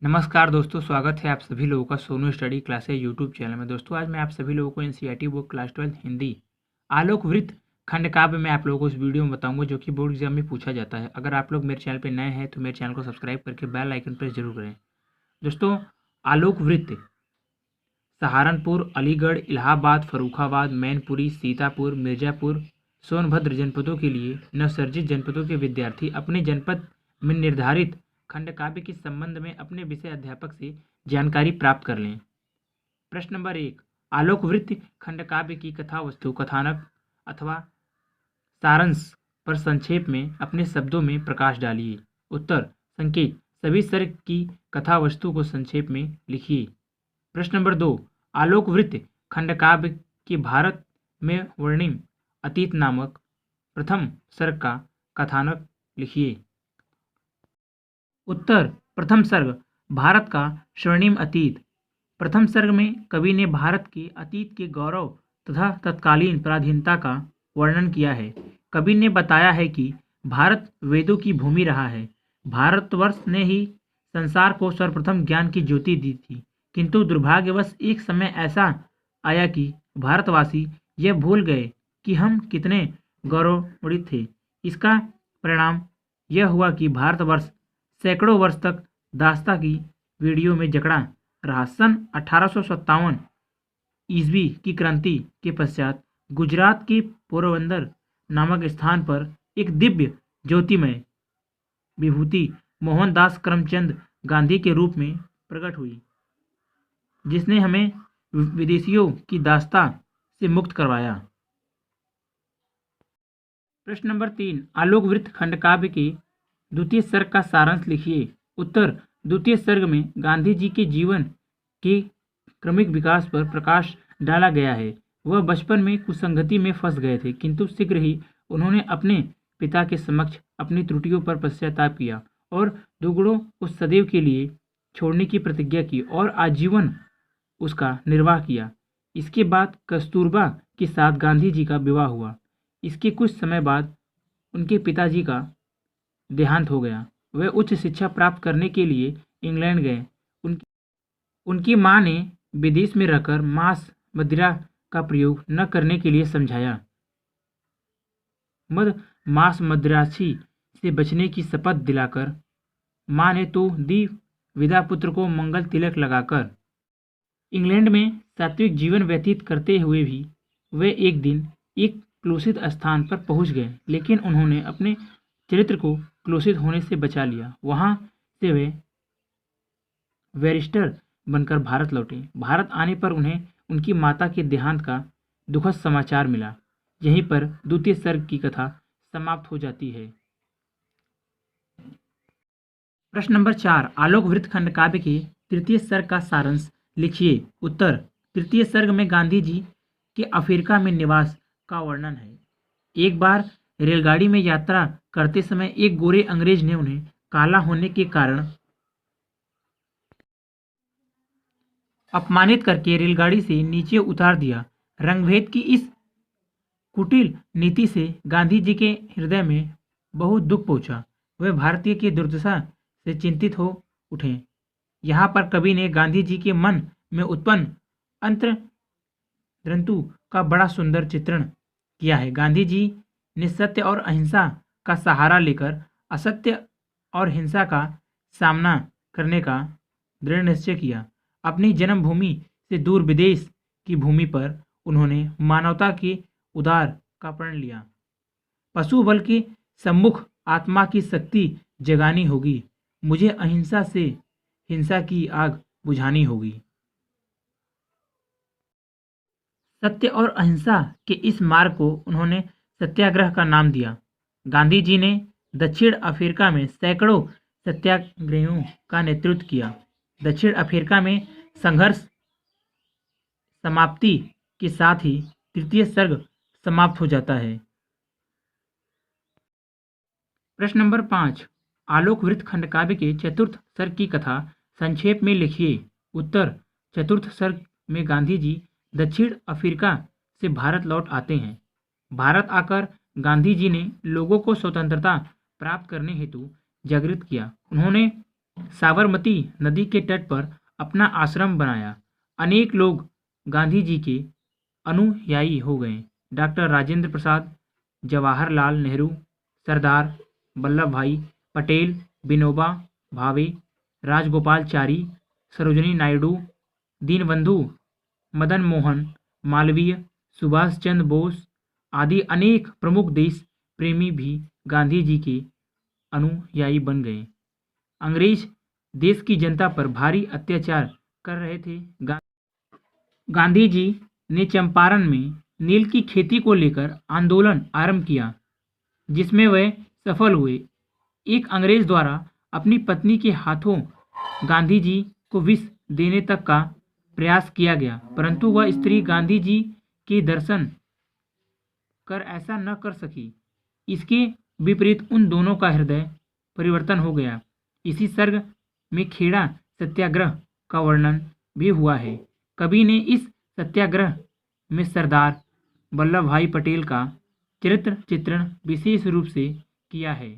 नमस्कार दोस्तों, स्वागत है आप सभी लोगों का Sonu study classes YouTube channel में। दोस्तों आज मैं आप सभी लोगों को एनसीईआरटी बुक क्लास 12 हिंदी आलोक वृत्त खंड काव्य में आप लोगों को इस वीडियो में बताऊंगा, जो कि बोर्ड एग्जाम में पूछा जाता है। अगर आप लोग मेरे चैनल पर नए हैं तो मेरे चैनल को सब्सक्राइब करके बेल आइकन प्रेस जरूर करें। दोस्तों, आलोक वृत्त सहारनपुर, अलीगढ़, इलाहाबाद, फर्रुखाबाद, मैनपुरी, सीतापुर, मिर्जापुर, सोनभद्र जनपदों के लिए नवसर्जित जनपदों के विद्यार्थी अपने जनपद में निर्धारित खंड काव्य के संबंध में अपने विषय अध्यापक से जानकारी प्राप्त कर लें। प्रश्न नंबर 1, आलोक वृत्त खंड काव्य की कथा वस्तु, कथानक अथवा सारांश पर संक्षेप में अपने शब्दों में प्रकाश डालिए। उत्तर, संकेत, सभी सर्ग की कथा वस्तु को संक्षेप में लिखिए। प्रश्न नंबर 2, आलोक वृत्त खंड काव्य के भारत में वर्णिम अतीत नामक प्रथम सर्ग का कथानक लिखिए। उत्तर, प्रथम सर्ग भारत का स्वर्णिम अतीत। प्रथम सर्ग में कवि ने भारत के अतीत के गौरव तथा तत्कालीन पराधीनता का वर्णन किया है। कवि ने बताया है कि भारत वेदों की भूमि रहा है। भारतवर्ष ने ही संसार को सर्वप्रथम ज्ञान की ज्योति दी थी, किंतु दुर्भाग्यवश एक समय ऐसा आया कि भारतवासी यह भूल गए कि हम कितने गौरवान्वित थे। इसका परिणाम यह हुआ कि भारतवर्ष सैकड़ों वर्ष तक दास्ता की वीडियो में जकड़ा रहा। सन 1857 ईस्वी की क्रांति के पश्चात गुजरात के पोरबंदर नामक स्थान पर एक दिव्य ज्योतिमय विभूति मोहनदास करमचंद गांधी के रूप में प्रकट हुई, जिसने हमें विदेशियों की दास्ता से मुक्त करवाया। प्रश्न नंबर 3, आलोक वृत्त खंड काव्य के द्वितीय सर्ग का सारांश लिखिए। उत्तर, द्वितीय सर्ग में गांधी जी के जीवन के क्रमिक विकास पर प्रकाश डाला गया है। वह बचपन में कुसंगति में फंस गए थे, किंतु शीघ्र ही उन्होंने अपने पिता के समक्ष अपनी त्रुटियों पर पश्चाताप किया और दुगड़ों को सदैव के लिए छोड़ने की प्रतिज्ञा की और आजीवन उसका निर्वाह किया। इसके बाद कस्तूरबा के साथ गांधी जी का विवाह हुआ। इसके कुछ समय बाद उनके पिताजी का देहांत हो गया। वे उच्च शिक्षा प्राप्त करने के लिए इंग्लैंड गए। उनकी मां ने विदेश में रहकर मांस मदिरा का प्रयोग न करने के लिए समझाया। मांस मदिरासी से बचने की शपथ दिलाकर मां ने तो दी विदा। पुत्र को मंगल तिलक लगाकर इंग्लैंड में सात्विक जीवन व्यतीत करते हुए भी वे एक दिन एक क्लुषित स्थान पर पहुंच गए, लेकिन उन्होंने अपने चरित्र को क्लुषित होने से बचा लिया। वहां से वे बैरिस्टर बनकर भारत लौटे। भारत आने पर उन्हें उनकी माता के देहांत का दुखद समाचार मिला। यहीं पर द्वितीय सर्ग की कथा समाप्त हो जाती है। प्रश्न नंबर 4, आलोक वृत्त खंड काव्य के तृतीय सर्ग का सारांश लिखिए। उत्तर, तृतीय सर्ग में गांधी जी के अफ्रीका में निवास का वर्णन है। एक बार रेलगाड़ी में यात्रा करते समय एक गोरे अंग्रेज ने उन्हें काला होने के कारण अपमानित करके रेलगाड़ी से नीचे उतार दिया। रंगभेद की इस कुटिल नीति से गांधी जी के हृदय में बहुत दुख पहुंचा। वे भारतीय की दुर्दशा से चिंतित हो उठे। यहाँ पर कवि ने गांधी जी के मन में उत्पन्न अंतर्द्वंद्व का बड़ा सुंदर चित्रण किया है। गांधी जी ने सत्य और अहिंसा का सहारा लेकर असत्य और हिंसा का सामना करने का दृढ़ निश्चय किया। अपनी जन्मभूमि से दूर विदेश की भूमि पर उन्होंने मानवता के उदार का प्रण लिया। पशु बल के सम्मुख आत्मा की शक्ति जगानी होगी। मुझे अहिंसा से हिंसा की आग बुझानी होगी। सत्य और अहिंसा के इस मार्ग को उन्होंने सत्याग्रह का नाम दिया। गांधी जी ने दक्षिण अफ्रीका में सैकड़ों सत्याग्रहियों का नेतृत्व किया। दक्षिण अफ्रीका में संघर्ष समाप्ति के साथ ही तृतीय सर्ग समाप्त हो जाता है। प्रश्न नंबर 5, आलोक वृत्त खंड काव्य के चतुर्थ सर्ग की कथा संक्षेप में लिखिए। उत्तर, चतुर्थ सर्ग में गांधी जी दक्षिण अफ्रीका से भारत लौट आते हैं। भारत आकर गांधी जी ने लोगों को स्वतंत्रता प्राप्त करने हेतु जागृत किया। उन्होंने साबरमती नदी के तट पर अपना आश्रम बनाया। अनेक लोग गांधी जी के अनुयायी हो गए। डॉक्टर राजेंद्र प्रसाद, जवाहरलाल नेहरू, सरदार वल्लभ भाई पटेल, विनोबा भावे, राजगोपालचारी, सरोजिनी नायडू, दीनबंधु मदन मोहन मालवीय, सुभाष चंद्र बोस आदि अनेक प्रमुख देश प्रेमी भी गांधी जी के अनुयायी बन गए। अंग्रेज देश की जनता पर भारी अत्याचार कर रहे थे। गांधी जी ने चंपारण में नील की खेती को लेकर आंदोलन आरंभ किया, जिसमें वे सफल हुए। एक अंग्रेज द्वारा अपनी पत्नी के हाथों गांधी जी को विष देने तक का प्रयास किया गया, परंतु वह स्त्री गांधी जी के दर्शन कर ऐसा न कर सकी। इसके विपरीत उन दोनों का हृदय परिवर्तन हो गया। इसी सर्ग में खेड़ा सत्याग्रह का वर्णन भी हुआ है। कवि ने इस सत्याग्रह में सरदार वल्लभ भाई पटेल का चरित्र चित्रण विशेष रूप से किया है।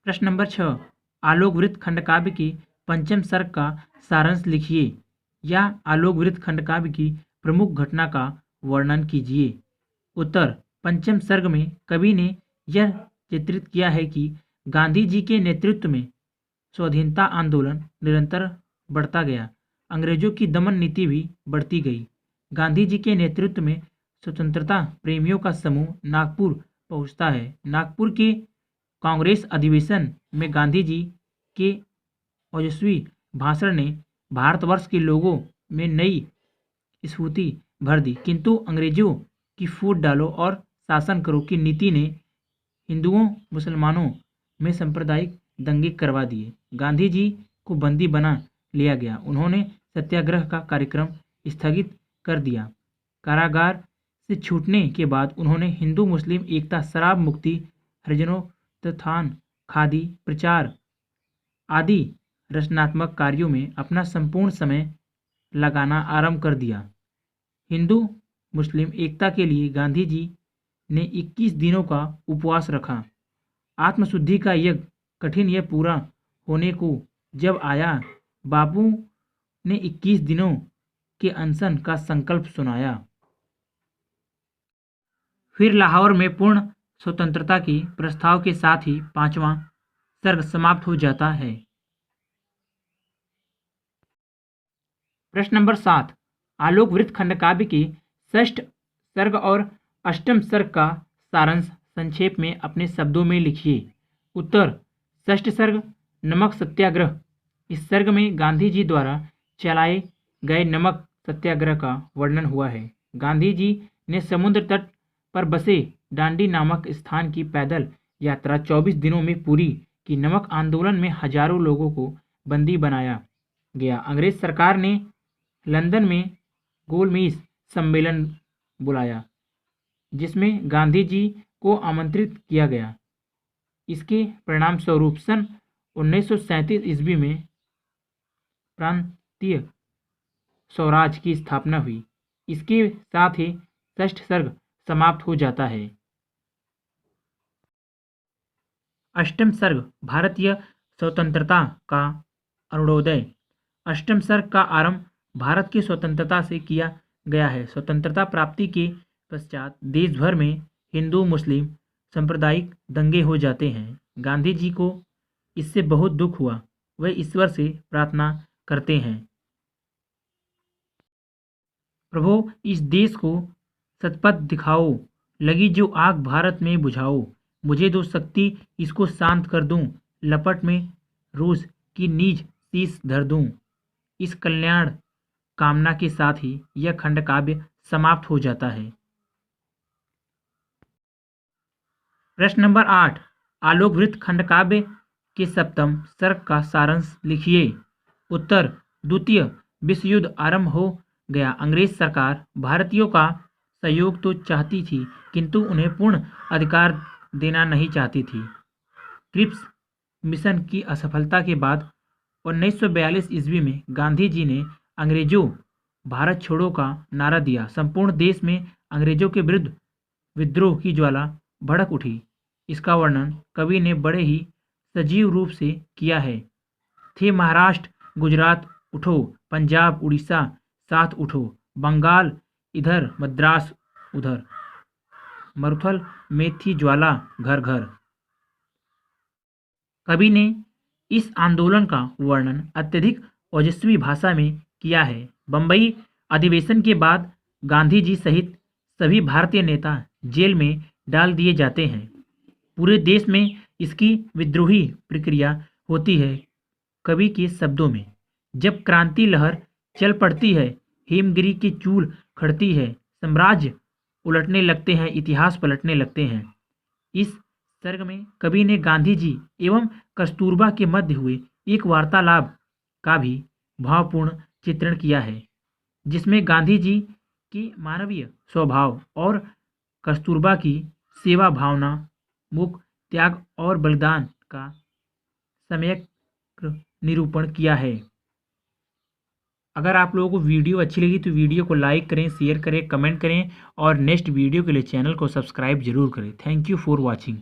प्रश्न नंबर 6, आलोक वृत्त खंडकाव्य की पंचम सर्ग का सारांश लिखिए या आलोक वृत्त खंडकाव्य की प्रमुख घटना का वर्णन कीजिए। उत्तर, पंचम सर्ग में कवि ने यह चित्रित किया है कि गांधी जी के नेतृत्व में स्वाधीनता आंदोलन निरंतर बढ़ता गया। अंग्रेजों की दमन नीति भी बढ़ती गई। गांधी जी के नेतृत्व में स्वतंत्रता प्रेमियों का समूह नागपुर पहुंचता है। नागपुर के कांग्रेस अधिवेशन में गांधी जी के ओजस्वी भाषण ने भारतवर्ष के लोगों में नई स्फूर्ति भर दी, किंतु अंग्रेजों की फूट डालो और शासन करो की नीति ने हिंदुओं मुसलमानों में सांप्रदायिक दंगे करवा दिए। गांधी जी को बंदी बना लिया गया। उन्होंने सत्याग्रह का कार्यक्रम स्थगित कर दिया। कारागार से छूटने के बाद उन्होंने हिंदू मुस्लिम एकता, शराब मुक्ति, हरिजनोत्थान, खादी प्रचार आदि रचनात्मक कार्यों में अपना संपूर्ण समय लगाना आरंभ कर दिया। हिंदू मुस्लिम एकता के लिए गांधी जी ने 21 दिनों का उपवास रखा। आत्मशुद्धि का यज्ञ कठिन यह पूरा होने को जब आया, बापू ने 21 दिनों के अनशन का संकल्प सुनाया। फिर लाहौर में पूर्ण स्वतंत्रता के प्रस्ताव के साथ ही पांचवां सर्ग समाप्त हो जाता है। प्रश्न नंबर 7, आलोक वृत्त खंडकाव्य की षष्ठ सर्ग और अष्टम सर्ग का सारांश संक्षेप में अपने शब्दों में लिखिए। उत्तर, षष्ठ सर्ग नमक सत्याग्रह। इस सर्ग में गांधी जी द्वारा चलाए गए नमक सत्याग्रह का वर्णन हुआ है। गांधी जी ने समुद्र तट पर बसे डांडी नामक स्थान की पैदल यात्रा 24 दिनों में पूरी की। नमक आंदोलन में हजारों लोगों को बंदी बनाया गया। अंग्रेज सरकार ने लंदन में गोलमेज सम्मेलन बुलाया, जिसमें गांधी जी को आमंत्रित किया गया। इसके परिणाम स्वरूप सन 1937 ईस्वी में प्रांतीय स्वराज की स्थापना हुई। इसके साथ ही षष्ठ सर्ग समाप्त हो जाता है। अष्टम सर्ग भारतीय स्वतंत्रता का अरुणोदय। अष्टम सर्ग का आरंभ भारत की स्वतंत्रता से किया गया है। स्वतंत्रता प्राप्ति के पश्चात देश भर में हिंदू मुस्लिम सांप्रदायिक दंगे हो जाते हैं। गांधी जी को इससे बहुत दुख हुआ। वे ईश्वर से प्रार्थना करते हैं, प्रभु इस देश को सतपथ दिखाओ, लगी जो आग भारत में बुझाओ, मुझे दो शक्ति इसको शांत कर दूं, लपट में रोज की नीज शीश धर दूं। इस कल्याण कामना के साथ ही यह खंड काव्य समाप्त हो जाता है। प्रश्न नंबर 8, आलोक वृत्त खंड काव्य के सप्तम सर्ग का सारांश लिखिए। उत्तर, द्वितीय विश्व युद्ध आरंभ हो गया। अंग्रेज सरकार भारतीयों का सहयोग तो चाहती थी, किंतु उन्हें पूर्ण अधिकार देना नहीं चाहती थी। क्रिप्स मिशन की असफलता के बाद 1942 ईस्वी में गांधी जी ने अंग्रेजों भारत छोड़ो का नारा दिया। संपूर्ण देश में अंग्रेजों के विरुद्ध विद्रोह की ज्वाला भड़क उठी। इसका वर्णन कवि ने बड़े ही सजीव रूप से किया है। थे महाराष्ट्र, गुजरात उठो, पंजाब, उड़ीसा साथ उठो, बंगाल इधर, मद्रास उधर, मरुथल में थी ज्वाला घर घर। कवि ने इस आंदोलन का वर्णन अत्यधिक ओजस्वी भाषा में किया है। बंबई अधिवेशन के बाद गांधी जी सहित सभी भारतीय नेता जेल में डाल दिए जाते हैं। पूरे देश में इसकी विद्रोही प्रक्रिया होती है। कवि के शब्दों में, जब क्रांति लहर चल पड़ती है, हिमगिरी की चूल खड़ती है, साम्राज्य उलटने लगते हैं, इतिहास पलटने लगते हैं। इस सर्ग में कवि ने गांधी जी एवं कस्तूरबा के मध्य हुए एक वार्तालाप का भी भावपूर्ण चित्रण किया है, जिसमें गांधी जी की मानवीय स्वभाव और कस्तूरबा की सेवा भावना, मुख त्याग और बलिदान का सम्यक निरूपण किया है। अगर आप लोगों को वीडियो अच्छी लगी तो वीडियो को लाइक करें, शेयर करें, कमेंट करें और नेक्स्ट वीडियो के लिए चैनल को सब्सक्राइब जरूर करें। Thank you for watching.